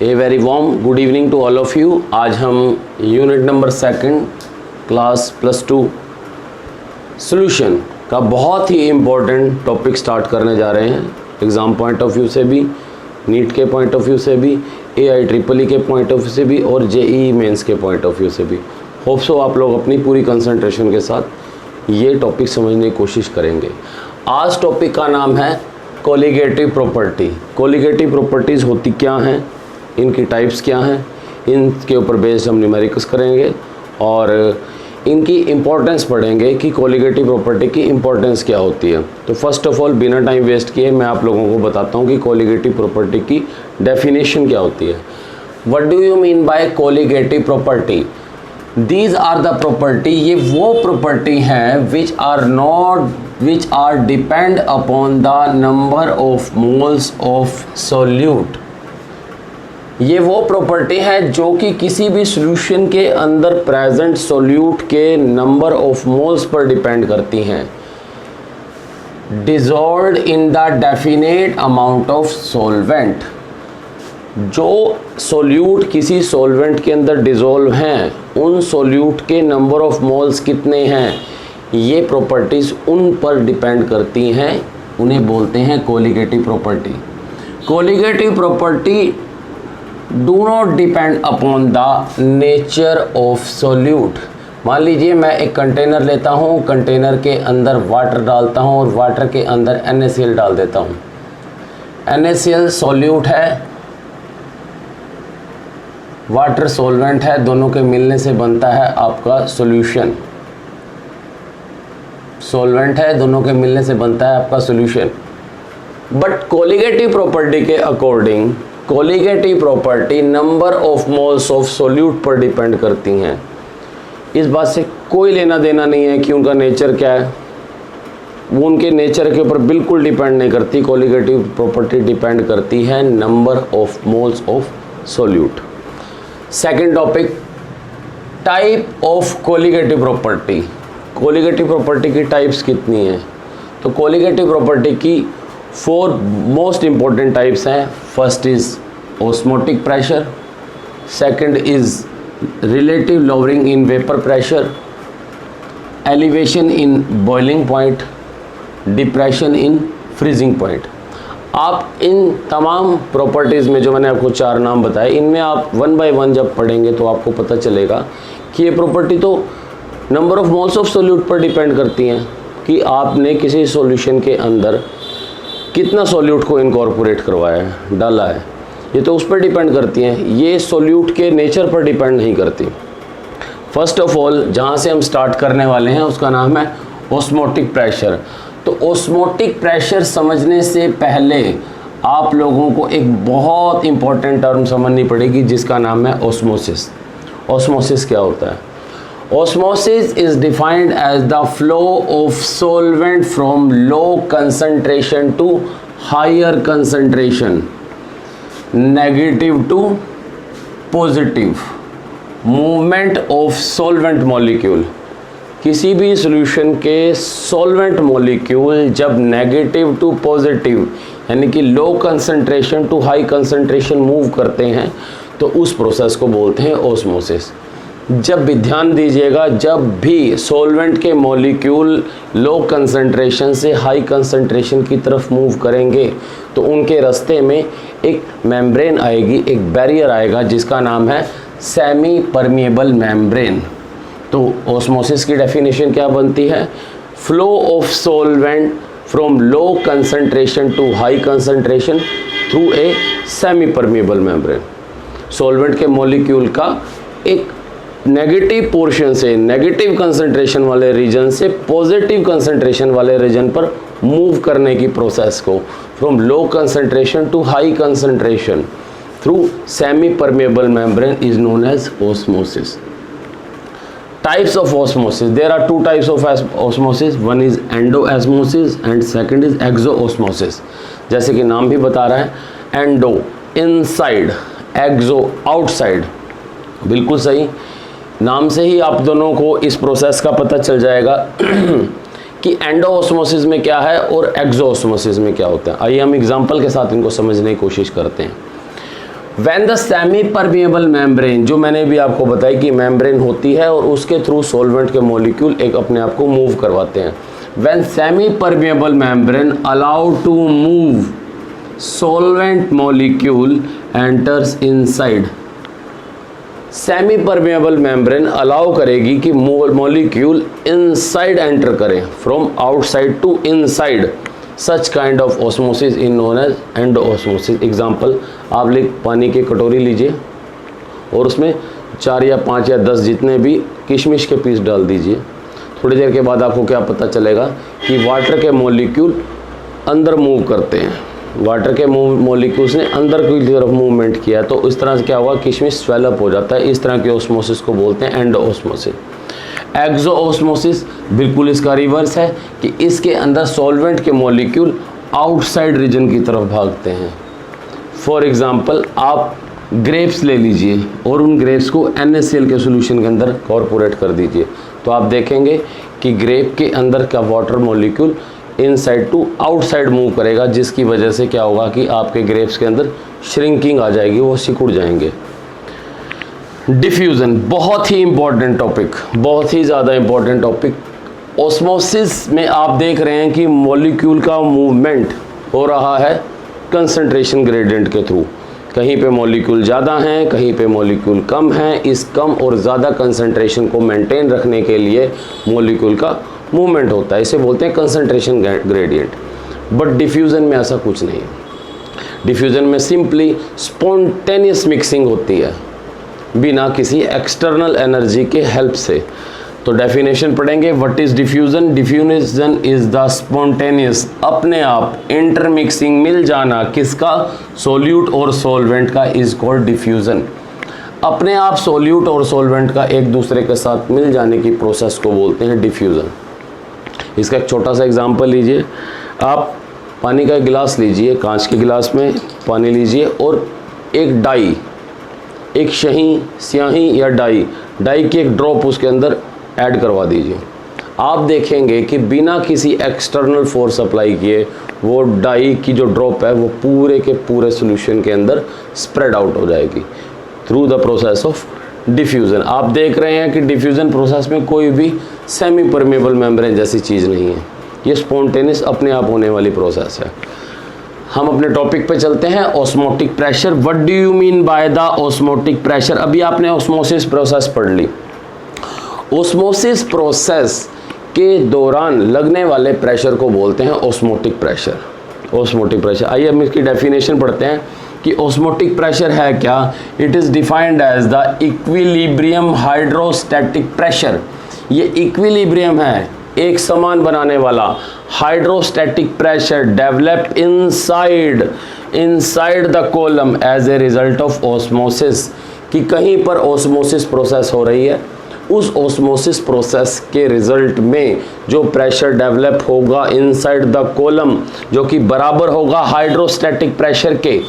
A very warm good evening to all of you. आज हम unit number 2 class +2 solution का बहुत ही important topic start करने जा रहे हैं। एग्ज़ाम पॉइंट ऑफ व्यू से भी, नीट के पॉइंट ऑफ व्यू से भी, AIEEE के पॉइंट ऑफ व्यू से भी और JEE मेंस के पॉइंट ऑफ व्यू से भी। होप सो आप लोग अपनी पूरी कंसंट्रेशन के साथ ये टॉपिक समझने की कोशिश करेंगे। आज टॉपिक का नाम है कोलिगेटिव प्रॉपर्टी। कोलिगेटिव प्रॉपर्टीज़ होती क्या हैं, इनकी टाइप्स क्या हैं, इनके ऊपर बेस्ड हम न्यूमेरिकल्स करेंगे और इनकी इम्पोर्टेंस पढ़ेंगे कि कोलिगेटिव प्रॉपर्टी की इम्पोर्टेंस क्या होती है। तो फर्स्ट ऑफ ऑल बिना टाइम वेस्ट किए मैं आप लोगों को बताता हूँ कि कोलिगेटिव प्रॉपर्टी की डेफिनेशन क्या होती है। What do you mean by colligative property? These are the property, ये वो प्रॉपर्टी हैं which are depend upon the number of moles of solute. ये वो प्रॉपर्टी है जो कि किसी भी सॉल्यूशन के अंदर प्रेजेंट सॉल्यूट के number of moles per depend करती हैं। Dissolved in the definite amount of solvent. जो सॉल्यूट किसी सॉल्वेंट के अंदर डिसॉल्व हैं, उन सॉल्यूट के नंबर ऑफ मोल्स कितने हैं, ये प्रॉपर्टीज़ उन पर डिपेंड करती हैं। उन्हें बोलते हैं colligative property. Colligative property do not depend upon the nature of solute. मान लीजिए मैं एक कंटेनर लेता हूँ, कंटेनर के अंदर वाटर डालता हूँ और वाटर के अंदर NaCl डाल देता हूँ। NaCl सॉल्यूट है, वाटर सॉल्वेंट है, दोनों के मिलने से बनता है आपका सॉल्यूशन। सॉल्वेंट है, दोनों के मिलने से बनता है आपका सॉल्यूशन। बट कोलिगेटिव प्रॉपर्टी के according colligative property number of moles of solute पर डिपेंड करती हैं। इस बात से कोई लेना देना नहीं है कि उनका नेचर क्या है, वो उनके नेचर के ऊपर बिल्कुल डिपेंड नहीं करती। कोलिगेटिव प्रॉपर्टी डिपेंड करती है number of moles of solute. Second topic, type of colligative property. Colligative property की टाइप्स कितनी हैं? तो कोलिगेटिव प्रॉपर्टी की 4 मोस्ट इंपॉर्टेंट टाइप्स हैं। First is osmotic pressure, second is relative lowering in vapour pressure, elevation in boiling point, depression in freezing point. आप इन तमाम properties में जो मैंने आपको 4 नाम बताए, इनमें आप 1 बाय 1 जब पढ़ेंगे तो आपको पता चलेगा कि ये प्रॉपर्टी तो number of moles of solute पर डिपेंड करती हैं कि आपने किसी सॉल्यूशन के अंदर कितना सॉल्यूट को इनकॉर्पोरेट करवाया है, डाला है, ये तो उस पर डिपेंड करती हैं। ये सॉल्यूट के नेचर पर डिपेंड नहीं करती। फर्स्ट ऑफ ऑल जहाँ से हम स्टार्ट करने वाले हैं उसका नाम है ऑस्मोटिक प्रेशर। तो ऑस्मोटिक प्रेशर समझने से पहले आप लोगों को एक बहुत इंपॉर्टेंट टर्म समझनी पड़ेगी जिसका नाम है ऑस्मोसिस। ऑस्मोसिस क्या होता है? Osmosis is defined as the flow of solvent from low concentration to higher concentration, negative to positive movement of solvent molecule। किसी भी सॉल्यूशन के सॉल्वेंट मॉलिक्यूल जब नेगेटिव टू पॉजिटिव यानी कि low concentration to high concentration move करते हैं तो उस प्रोसेस को बोलते हैं ऑस्मोसिस। जब भी ध्यान दीजिएगा, जब भी सॉल्वेंट के मॉलिक्यूल लो कंसंट्रेशन से हाई कंसंट्रेशन की तरफ मूव करेंगे तो उनके रास्ते में एक मेम्ब्रेन आएगी, एक बैरियर आएगा जिसका नाम है सेमी परमिएबल मेम्ब्रेन। तो ऑस्मोसिस की डेफिनेशन क्या बनती है? Flow of solvent from low concentration to high concentration through a semi permeable membrane. Solvent के मॉलिक्यूल का एक नेगेटिव पोर्शन से, नेगेटिव कंसंट्रेशन वाले रीजन से पॉजिटिव कंसंट्रेशन वाले रीजन पर मूव करने की प्रोसेस को from low concentration to high concentration through semi permeable membrane is known as osmosis. Types of osmosis, there are 2 types of osmosis, one is endosmosis and second is exosmosis. जैसे कि नाम भी बता रहा है, एंडो इनसाइड, एक्सो outside. बिल्कुल सही, नाम से ही आप दोनों को इस प्रोसेस का पता चल जाएगा कि एंडोऑस्मोसिस में क्या है और एक्सोऑस्मोसिस में क्या होता है। आइए हम एग्जांपल के साथ इनको समझने की कोशिश करते हैं। When the semi permeable membrane, जो मैंने भी आपको बताया कि मेम्ब्रेन होती है और उसके थ्रू सॉल्वेंट के मॉलिक्यूल एक अपने आप को मूव करवाते हैं। When semi permeable membrane allow to move solvent molecule enters inside, semi permeable membrane allow करेगी कि मॉलिक्यूल इनसाइड एंटर करें, from outside to inside. Such kind of osmosis in known as endosmosis. Example, आप पानी की कटोरी लीजिए और उसमें 4 या 5 या 10 जितने भी किशमिश के पीस डाल दीजिए। थोड़ी देर के बाद आपको क्या पता चलेगा कि वाटर के मॉलिक्यूल अंदर मूव करते हैं, वाटर के मॉलिक्यूल्स ने अंदर की तरफ मूवमेंट किया, तो इस तरह से क्या होगा, किशमिश स्वेलअप हो जाता है। इस तरह के ऑस्मोसिस को बोलते हैं एंडोऑस्मोसिस। एक्सोऑस्मोसिस बिल्कुल इसका रिवर्स है कि इसके अंदर सॉल्वेंट के मॉलिक्यूल आउटसाइड रीजन की तरफ भागते हैं। फॉर एग्जांपल, आप ग्रेप्स ले लीजिए और उन ग्रेप्स को NaCl के सॉल्यूशन के अंदर कॉर्पोरेट कर दीजिए, तो आप देखेंगे कि ग्रेप के अंदर का water molecule inside to outside move करेगा, जिसकी वजह से क्या होगा कि आपके ग्रेप्स के अंदर श्रिंकिंग आ जाएगी, वो सिकुड़ जाएंगे। डिफ्यूज़न बहुत ही इंपॉर्टेंट टॉपिक, बहुत ही ज़्यादा इंपॉर्टेंट टॉपिक। ऑस्मोसिस में आप देख रहे हैं कि मॉलिक्यूल का मूवमेंट हो रहा है कंसंट्रेशन ग्रेडियंट के थ्रू। कहीं पे मॉलिक्यूल ज़्यादा हैं, कहीं पे मॉलिक्यूल कम हैं। इस कम और ज़्यादा कंसंट्रेशन को मेंटेन रखने के लिए मॉलिक्यूल का मूवमेंट होता है, इसे बोलते हैं कंसंट्रेशन ग्रेडियंट। बट डिफ्यूज़न में ऐसा कुछ नहीं है। डिफ्यूज़न में सिंपली स्पॉन्टेनियस मिक्सिंग होती है बिना किसी एक्सटर्नल एनर्जी के हेल्प से। तो डेफिनेशन पढ़ेंगे, what is diffusion. Diffusion is the spontaneous, अपने आप इंटरमिक्सिंग, मिल जाना किसका, सोल्यूट और सॉल्वेंट का, इज कॉल्ड डिफ्यूजन। अपने आप सोल्यूट और सॉल्वेंट का एक दूसरे के साथ मिल जाने की प्रोसेस को बोलते हैं डिफ्यूजन। इसका एक छोटा सा एग्जांपल लीजिए, आप पानी का गिलास लीजिए, कांच के गिलास में पानी लीजिए और एक डाई, एक स्याही या डाई की एक ड्रॉप उसके अंदर ऐड करवा दीजिए। आप देखेंगे कि बिना किसी एक्सटर्नल फोर्स अप्लाई किए वो डाई की जो ड्रॉप है वो पूरे के पूरे सॉल्यूशन के अंदर स्प्रेड आउट हो जाएगी through the process of diffusion. आप देख रहे हैं कि डिफ्यूज़न प्रोसेस में कोई भी सेमी परमेबल मेम्ब्रेन जैसी चीज़ नहीं है, ये स्पॉन्टेनियस अपने आप होने वाली प्रोसेस है। हम अपने टॉपिक पे चलते हैं, osmotic pressure. What do you mean by the osmotic pressure. अभी आपने ऑस्मोसिस प्रोसेस पढ़ ली। ऑस्मोसिस प्रोसेस के दौरान लगने वाले प्रेशर को बोलते हैं ऑस्मोटिक प्रेशर। ऑस्मोटिक प्रेशर, आइए हम इसकी डेफिनेशन पढ़ते हैं कि ऑस्मोटिक प्रेशर है क्या। It is defined as the equilibrium hydrostatic pressure. ये इक्विलिब्रियम है, एक समान बनाने वाला hydrostatic pressure develop inside the column as a result of osmosis. कि कहीं पर ऑस्मोसिस प्रोसेस हो रही है, उस ऑस्मोसिस प्रोसेस के रिजल्ट में जो प्रेशर डेवलप होगा इनसाइड द कॉलम, जो कि बराबर होगा हाइड्रोस्टैटिक प्रेशर के,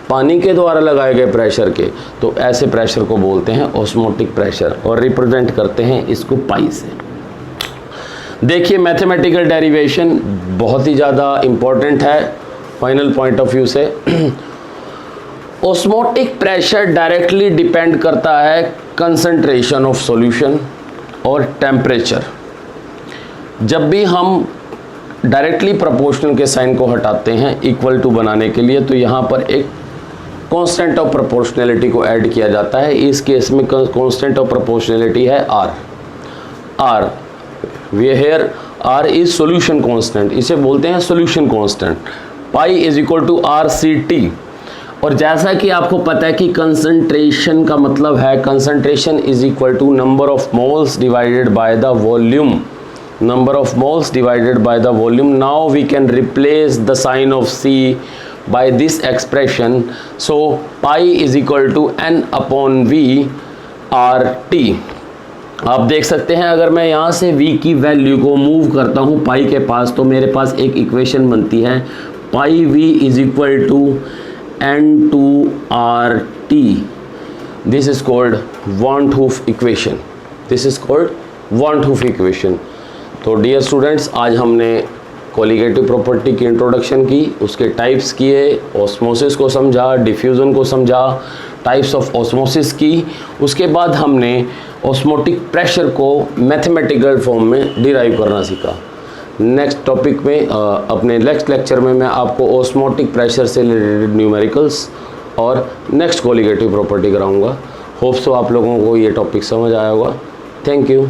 पानी के द्वारा लगाए गए प्रेशर के, तो ऐसे प्रेशर को बोलते हैं ऑस्मोटिक प्रेशर और रिप्रेजेंट करते हैं इसको पाई से। देखिए मैथमेटिकल डेरिवेशन बहुत ही ज़्यादा इम्पॉर्टेंट है फाइनल पॉइंट ऑफ व्यू से। ऑस्मोटिक प्रेशर डायरेक्टली डिपेंड करता है कंसंट्रेशन ऑफ सॉल्यूशन और टेम्परेचर। जब भी हम डायरेक्टली प्रोपोर्शनल के साइन को हटाते हैं इक्वल टू बनाने के लिए, तो यहाँ पर एक कांस्टेंट ऑफ प्रोपोर्शनैलिटी को ऐड किया जाता है। इस केस में कांस्टेंट ऑफ प्रोपोर्शनैलिटी है R. Here R is solution constant, इसे बोलते हैं solution constant. Pi is equal to RCT। और जैसा कि आपको पता है कि कंसंट्रेशन का मतलब है concentration is equal to number of moles divided by the volume. Number of moles divided by the volume. Now we can replace the sign of C by this expression, so pi is equal to n upon v RT। आप देख सकते हैं अगर मैं यहाँ से v की value को मूव करता हूँ पाई के पास, तो मेरे पास एक इक्वेशन बनती है pi v is equal to n2RT। This is called van Hoff equation. This is called van Hoff equation. तो डियर स्टूडेंट्स, आज हमने कोलिगेटिव प्रॉपर्टी की इंट्रोडक्शन की, उसके टाइप्स किए, ऑस्मोसिस को समझा, डिफ्यूज़न को समझा, टाइप्स ऑफ ऑस्मोसिस की। उसके बाद हमने ऑस्मोटिक प्रेशर को मैथमेटिकल फॉर्म में डिराइव करना सीखा। नेक्स्ट टॉपिक में अपने नेक्स्ट लेक्चर में मैं आपको ऑस्मोटिक प्रेशर से रिलेटेड न्यूमेरिकल्स और नेक्स्ट कोलिगेटिव प्रॉपर्टी कराऊंगा। होप सो आप लोगों को ये टॉपिक समझ आया होगा। Thank you.